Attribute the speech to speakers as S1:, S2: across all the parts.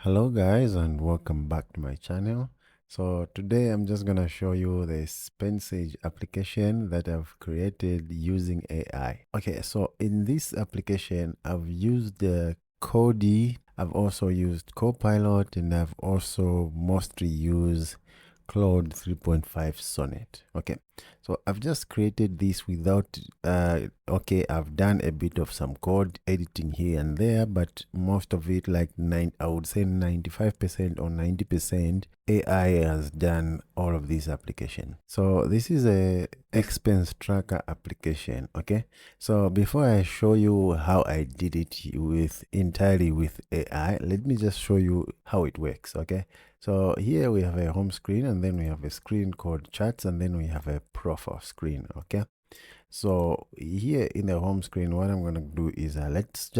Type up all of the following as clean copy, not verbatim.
S1: Hello guys and welcome back to my channel. So today I'm just gonna show you the Spensage application that I've created using AI. Okay, so in this application I've used the Cody, I've also used Copilot, and I've also mostly used Claude 3.5 Sonnet. Okay, so I've just created this without okay, I've done a bit of some code editing here and there, but most of it, like I would say 95% or 90%, AI has done all of this application. So this is a expense tracker application. Okay, so before I show you how I did it entirely with AI, let me just show you how it works. Okay, so here we have a home screen, and then we have a screen called charts, and then we have a profile screen. Okay, so here in the home screen, what I'm going to do is let's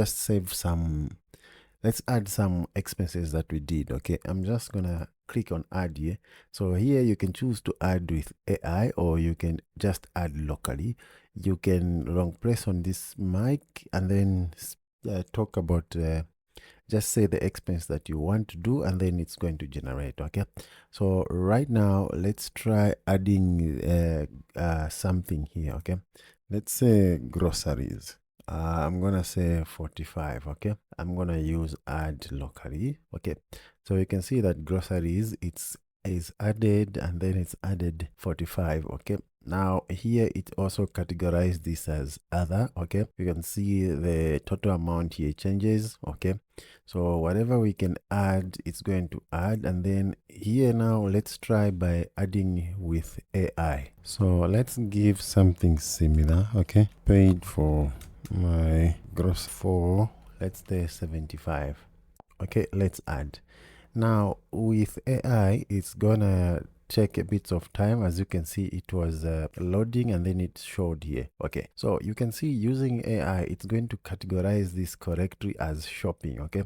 S1: add some expenses that we did. Okay, I'm just going to click on add here. So here you can choose to add with AI, or you can just add locally. You can long press on this mic and then talk about just say the expense that you want to do, and then it's going to generate. Okay, so right now let's try adding something here. Okay, let's say groceries. I'm gonna say 45. Okay, I'm gonna use add locally. Okay, so you can see that groceries is added, and then it's added 45. Okay, now here it also categorized this as other. Okay, you can see the total amount here changes. Okay, so whatever we can add, it's going to add. And then here now let's try by adding with AI. So let's give something similar. Okay, paid for my gross for, let's say 75. Okay, let's add. Now with AI, it's gonna take a bit of time. As you can see, it was loading, and then it showed here. Okay, so you can see using AI, it's going to categorize this correctly as shopping. Okay,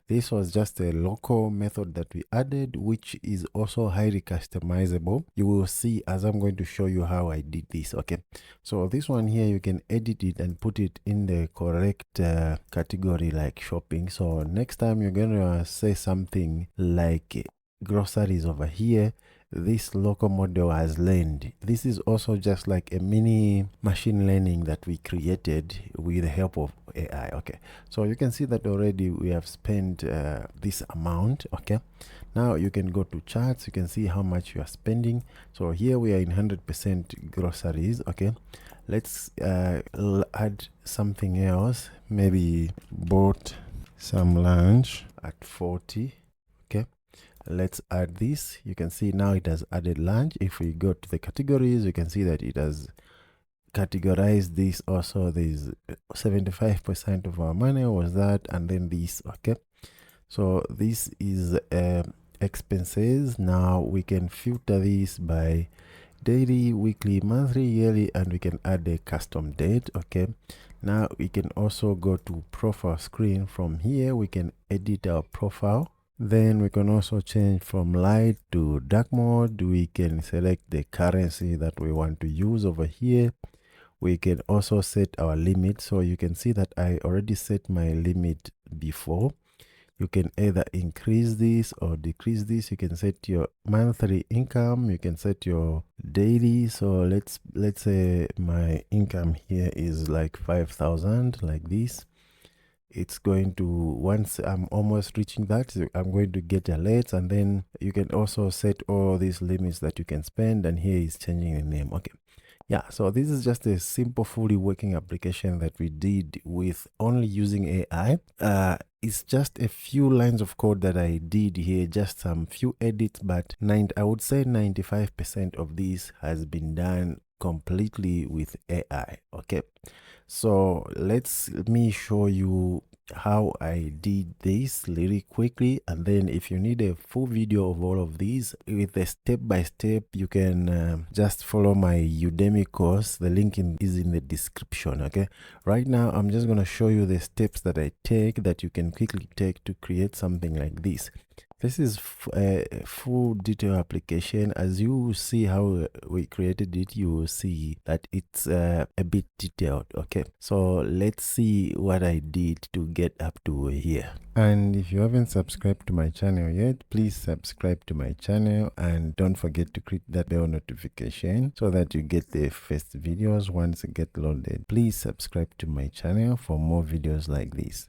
S1: this was just a local method that we added, which is also highly customizable. You will see as I'm going to show you how I did this. Okay, so this one here, you can edit it and put it in the correct category like shopping. So next time you're gonna say something like groceries over here, this local model has learned. This is also just like a mini machine learning that we created with the help of AI. Okay, so you can see that already we have spent this amount. Okay, now you can go to charts, you can see how much you are spending. So here we are in 100% groceries. Okay, let's add something else. Maybe bought some lunch at 40. Okay, let's add this. You can see now it has added lunch. If we go to the categories, you can see that it has categorized this also. There's 75% of our money was that, and then this. Okay, so this is expenses. Now we can filter this by daily, weekly, monthly, yearly, and we can add a custom date. Okay, now we can also go to profile screen. From here we can edit our profile. Then we can also change from light to dark mode. We can select the currency that we want to use over here. We can also set our limit. So you can see that I already set my limit before. You can either increase this or decrease this. You can set your monthly income, you can set your daily. So let's say my income here is like 5,000, like this. It's going to, once I'm almost reaching that, I'm going to get alerts. And then you can also set all these limits that you can spend, and here is changing the name. Okay, yeah, so this is just a simple fully working application that we did with only using AI. It's just a few lines of code that I did here, just some few edits, but I would say 95% of this has been done completely with AI. Okay, so let me show you how I did this really quickly, and then if you need a full video of all of these with a step-by-step, you can just follow my Udemy course. The link is in the description. Okay, right now I'm just going to show you the steps that I take that you can quickly take to create something like this. This is a full detail application. As you see how we created it, you will see that it's a bit detailed. Okay, so let's see what I did to get up to here. And if you haven't subscribed to my channel yet, please subscribe to my channel and don't forget to click that bell notification so that you get the first videos once it get loaded. Please subscribe to my channel for more videos like this.